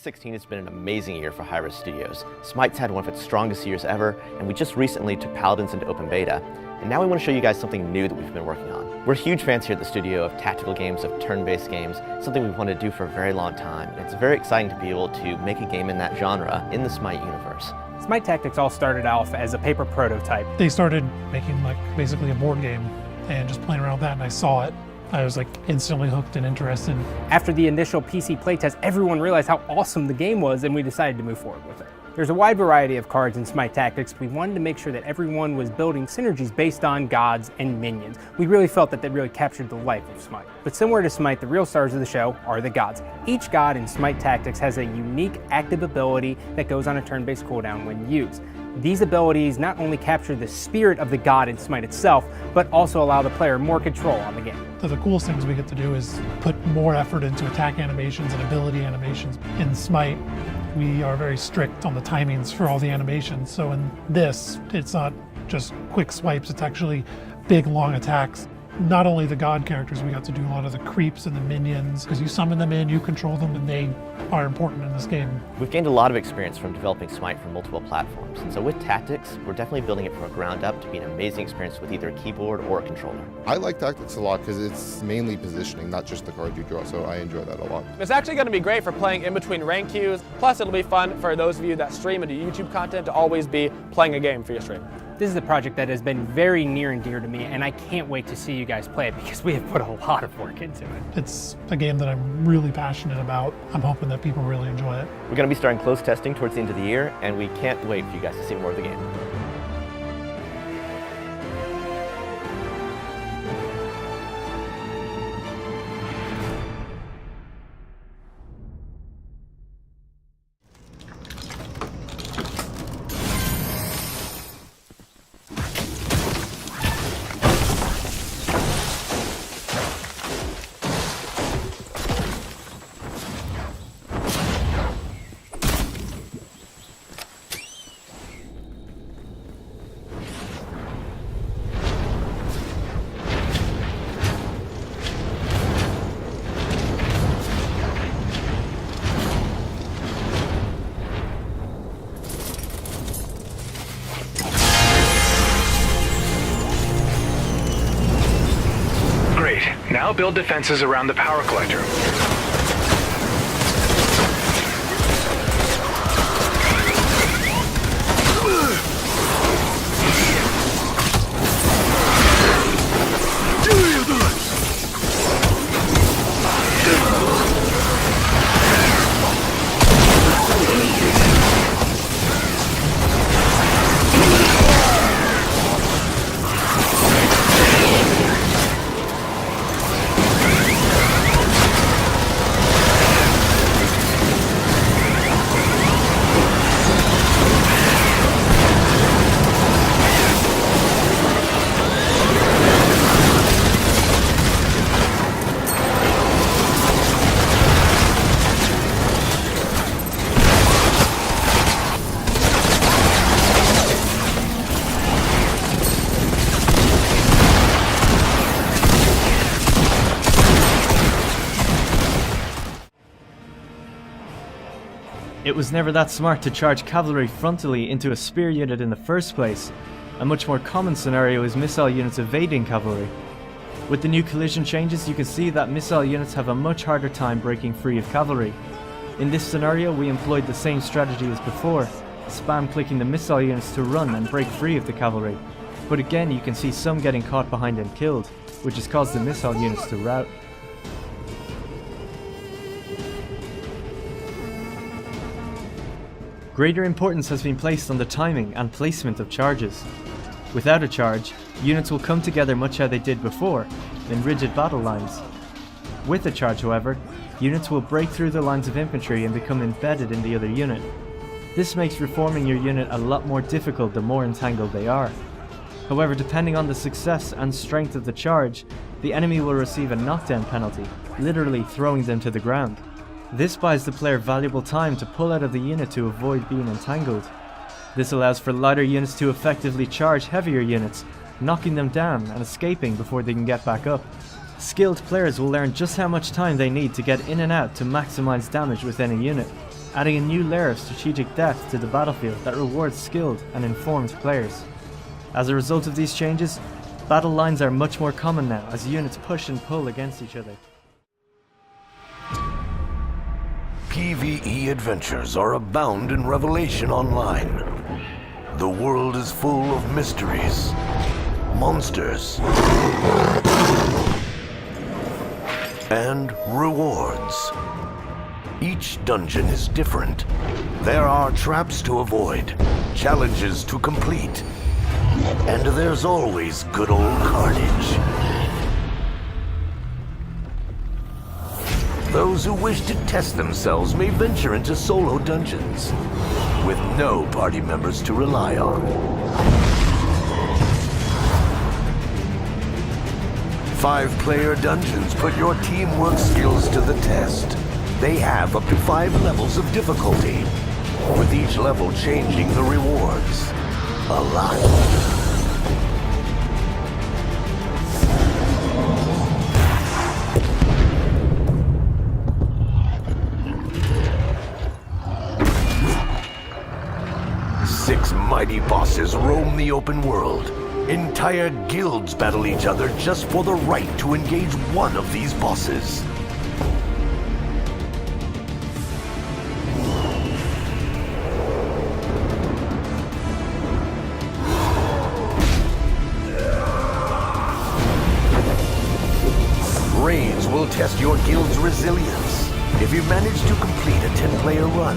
2016 has been an amazing year for Hi-Rez Studios. Smite's had one of its strongest years ever, and we just recently took Paladins into open beta, and now we want to show you guys something new that we've been working on. We're huge fans here at the studio of tactical games, of turn-based games, something we've wanted to do for a very long time, and it's very exciting to be able to make a game in that genre in the Smite universe. Smite Tactics all started off as a paper prototype. They started making basically a board game and just playing around with that, and I saw it. I was instantly hooked and interested. After the initial PC playtest, everyone realized how awesome the game was, and we decided to move forward with it. There's a wide variety of cards in Smite Tactics. We wanted to make sure that everyone was building synergies based on gods and minions. We really felt that really captured the life of Smite. But similar to Smite, the real stars of the show are the gods. Each god in Smite Tactics has a unique active ability that goes on a turn-based cooldown when used. These abilities not only capture the spirit of the god in Smite itself, but also allow the player more control on the game. So the coolest things we get to do is put more effort into attack animations and ability animations. In Smite, we are very strict on the timings for all the animations. So in this, it's not just quick swipes, it's actually big, long attacks. Not only the god characters, we got to do a lot of the creeps and the minions, because you summon them in, you control them, and they are important in this game. We've gained a lot of experience from developing Smite for multiple platforms, and so with Tactics, we're definitely building it from the ground up to be an amazing experience with either a keyboard or a controller. I like Tactics a lot because it's mainly positioning, not just the cards you draw, so I enjoy that a lot. It's actually going to be great for playing in between rank queues, plus it'll be fun for those of you that stream and do YouTube content to always be playing a game for your stream. This is a project that has been very near and dear to me, and I can't wait to see you guys play it because we have put a lot of work into it. It's a game that I'm really passionate about. I'm hoping that people really enjoy it. We're going to be starting closed testing towards the end of the year, and we can't wait for you guys to see more of the game. Now build defenses around the power collector. It was never that smart to charge cavalry frontally into a spear unit in the first place. A much more common scenario is missile units evading cavalry. With the new collision changes, you can see that missile units have a much harder time breaking free of cavalry. In this scenario, we employed the same strategy as before, spam clicking the missile units to run and break free of the cavalry. But again, you can see some getting caught behind and killed, which has caused the missile units to rout. Greater importance has been placed on the timing and placement of charges. Without a charge, units will come together much how they did before, in rigid battle lines. With a charge, however, units will break through the lines of infantry and become embedded in the other unit. This makes reforming your unit a lot more difficult the more entangled they are. However, depending on the success and strength of the charge, the enemy will receive a knockdown penalty, literally throwing them to the ground. This buys the player valuable time to pull out of the unit to avoid being entangled. This allows for lighter units to effectively charge heavier units, knocking them down and escaping before they can get back up. Skilled players will learn just how much time they need to get in and out to maximize damage within a unit. adding a new layer of strategic depth to the battlefield that rewards skilled and informed players. As a result of these changes, battle lines are much more common now as units push and pull against each other. PvE adventures are abound in Revelation Online. The world is full of mysteries, monsters, and rewards. Each dungeon is different. There are traps to avoid, challenges to complete, and there's always good old carnage. Those who wish to test themselves may venture into solo dungeons, with no party members to rely on. 5-player dungeons put your teamwork skills to the test. They have up to 5 levels of difficulty, with each level changing the rewards a lot. Six mighty bosses roam the open world. Entire guilds battle each other just for the right to engage one of these bosses. Raids will test your guild's resilience. If you manage to complete a 10-player run,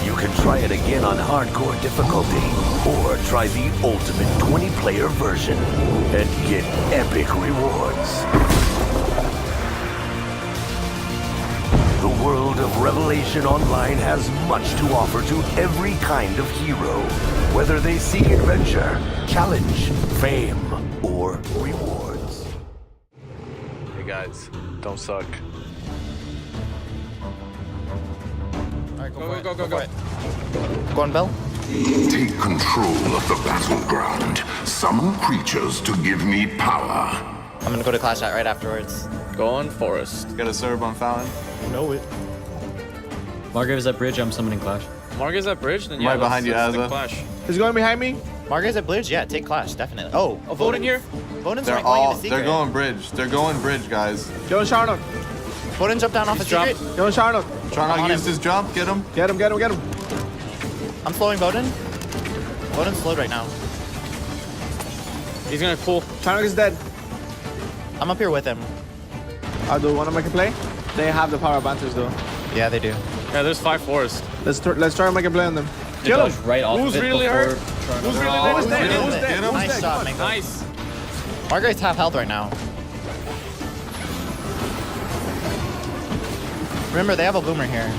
you can try it again on hardcore difficulty, or try the ultimate 20-player version and get epic rewards. The world of Revelation Online has much to offer to every kind of hero, whether they seek adventure, challenge, fame, or rewards. Hey guys, don't suck. Go. Go on, Bell. Take control of the battleground. Summon creatures to give me power. I'm gonna go to Clash right afterwards. Go on Forest. Got a serve on Fountain? Know it. Margaret's at bridge, I'm summoning Clash. Margaret's at bridge? Then yeah, right behind you, Azza. Clash. Who's going behind me? Margaret's at bridge? Yeah, take Clash, definitely. Oh, Vote in here? Voden's They're right going all, into secret. they're going bridge. They're going bridge, guys. Go Charnock. Voden jump down off a secret. Go Charnock. Charnock used his jump. Get him. Get him. I'm slowing Voden. Voden's slowed right now. He's gonna pull. Charnock is dead. I'm up here with him. I do want to make a play. They have the power advantage though. Yeah, they do. Yeah, there's 5 Forest. Let's try and make a play on them. Kill him. Right off Who's of it really hurt? before Who's really dead? Who's dead? Get him. Who's dead? Nice shot, Mango. Nice. Margaret's half health right now. Remember, they have a boomer here.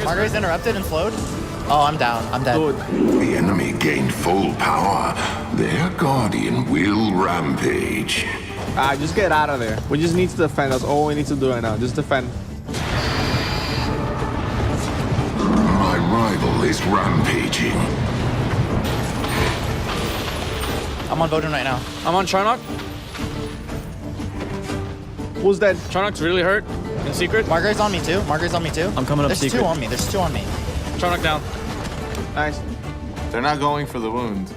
Margaret's interrupted and slowed. Oh, I'm down. I'm dead. The enemy gained full power. Their guardian will rampage. Just get out of there. We just need to defend. That's all we need to do right now. Just defend. My rival is rampaging. I'm on Voden right now. I'm on Charnock. Who's dead? Charnock's really hurt. In secret. Margaret's on me too. I'm coming up There's secret. two on me. There's two on me. Charnock down. Nice. They're not going for the wound.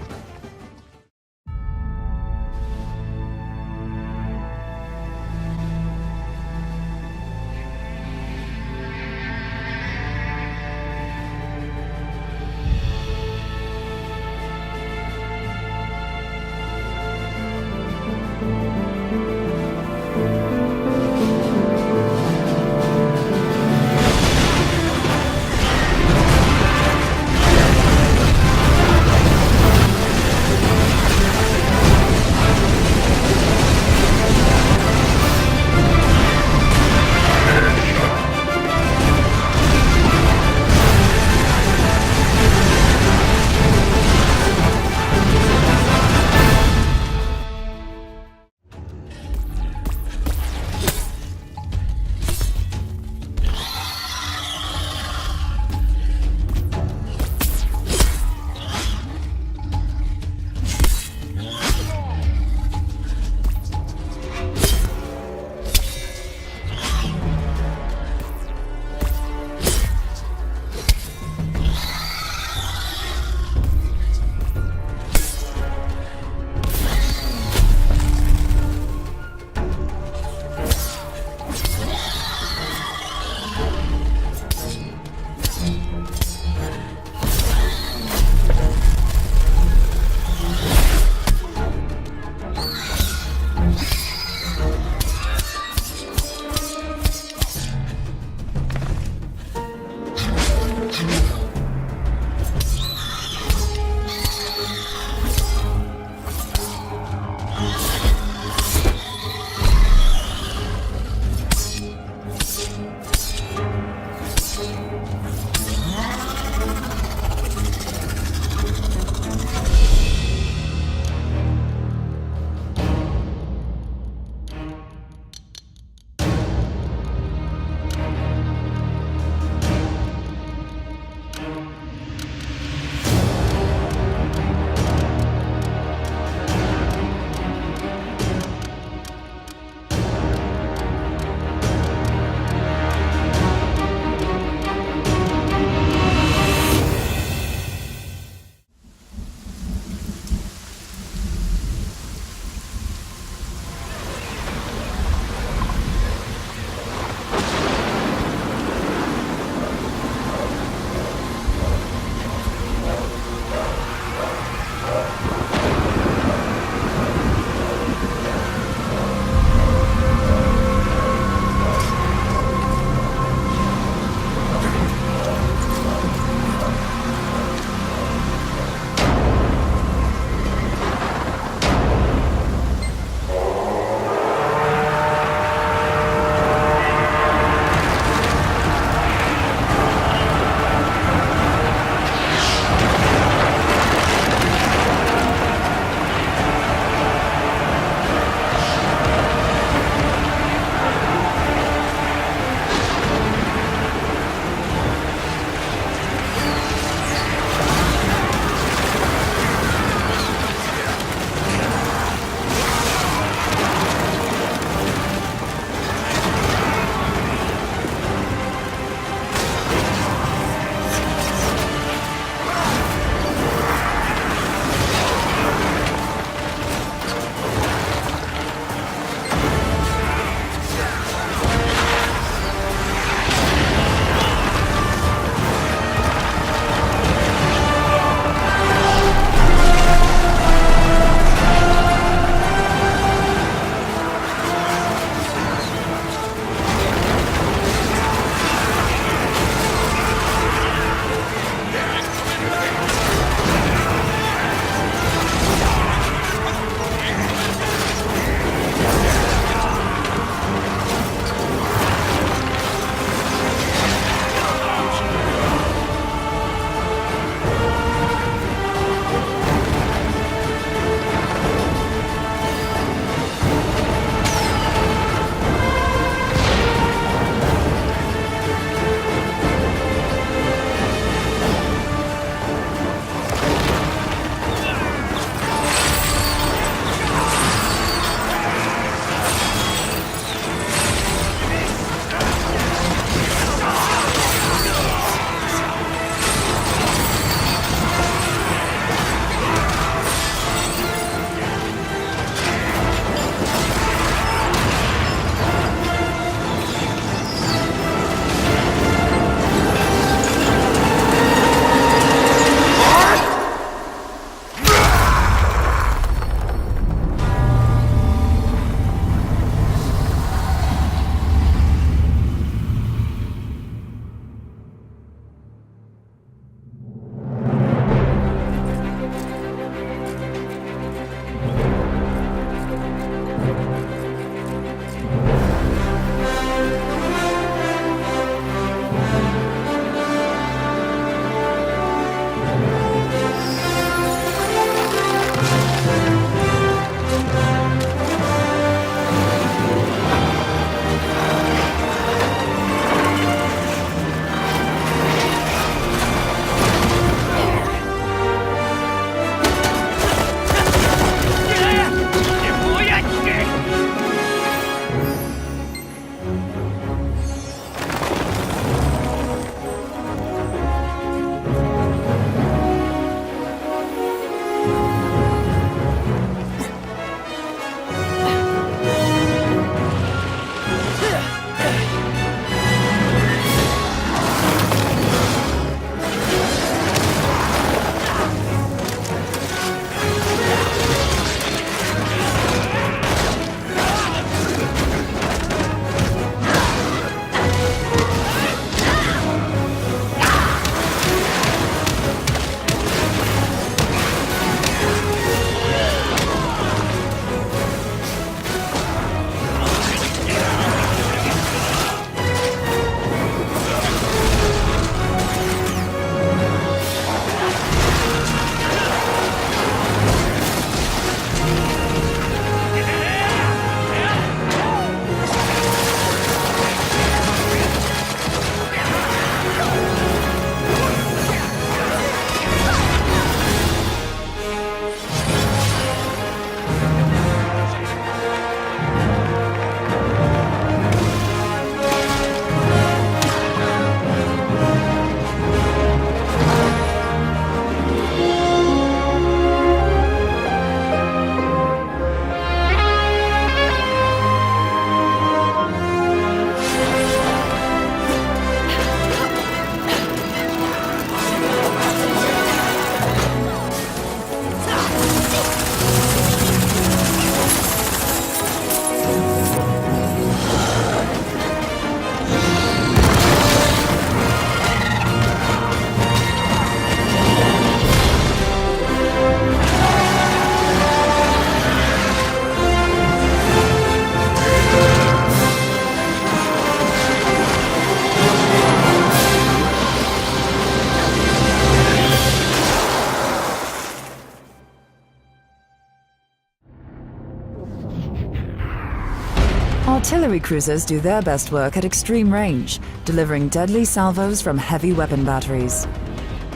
Artillery cruisers do their best work at extreme range, delivering deadly salvos from heavy weapon batteries.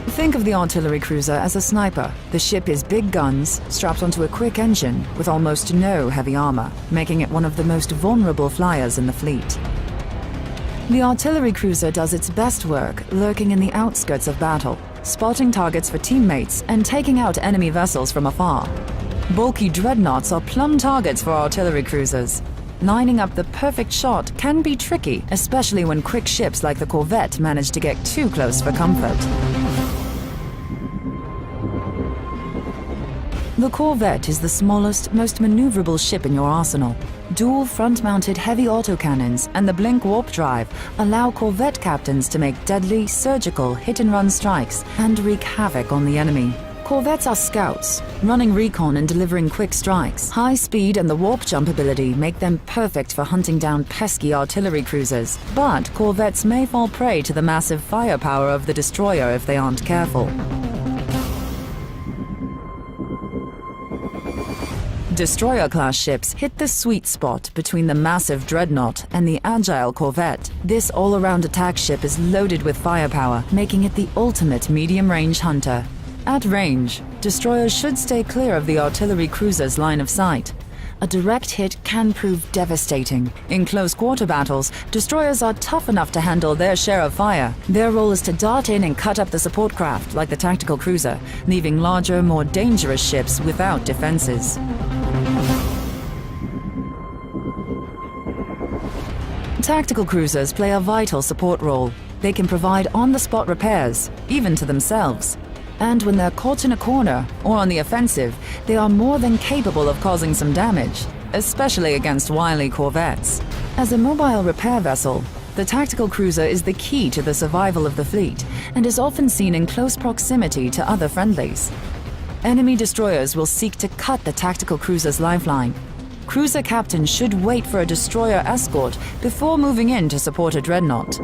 Think of the artillery cruiser as a sniper. The ship is big guns, strapped onto a quick engine, with almost no heavy armor, making it one of the most vulnerable flyers in the fleet. The artillery cruiser does its best work lurking in the outskirts of battle, spotting targets for teammates and taking out enemy vessels from afar. Bulky dreadnoughts are plumb targets for artillery cruisers. Lining up the perfect shot can be tricky, especially when quick ships like the Corvette manage to get too close for comfort. The Corvette is the smallest, most maneuverable ship in your arsenal. Dual front-mounted heavy autocannons and the Blink warp drive allow Corvette captains to make deadly, surgical, hit-and-run strikes and wreak havoc on the enemy. Corvettes are scouts, running recon and delivering quick strikes. High speed and the warp jump ability make them perfect for hunting down pesky artillery cruisers. But Corvettes may fall prey to the massive firepower of the destroyer if they aren't careful. Destroyer-class ships hit the sweet spot between the massive dreadnought and the agile Corvette. This all-around attack ship is loaded with firepower, making it the ultimate medium-range hunter. At range, destroyers should stay clear of the artillery cruiser's line of sight. A direct hit can prove devastating. In close-quarter battles, destroyers are tough enough to handle their share of fire. Their role is to dart in and cut up the support craft, like the tactical cruiser, leaving larger, more dangerous ships without defenses. Tactical cruisers play a vital support role. They can provide on-the-spot repairs, even to themselves. And when they're caught in a corner or on the offensive, they are more than capable of causing some damage, especially against wily corvettes. As a mobile repair vessel, the tactical cruiser is the key to the survival of the fleet and is often seen in close proximity to other friendlies. Enemy destroyers will seek to cut the tactical cruiser's lifeline. Cruiser captains should wait for a destroyer escort before moving in to support a dreadnought.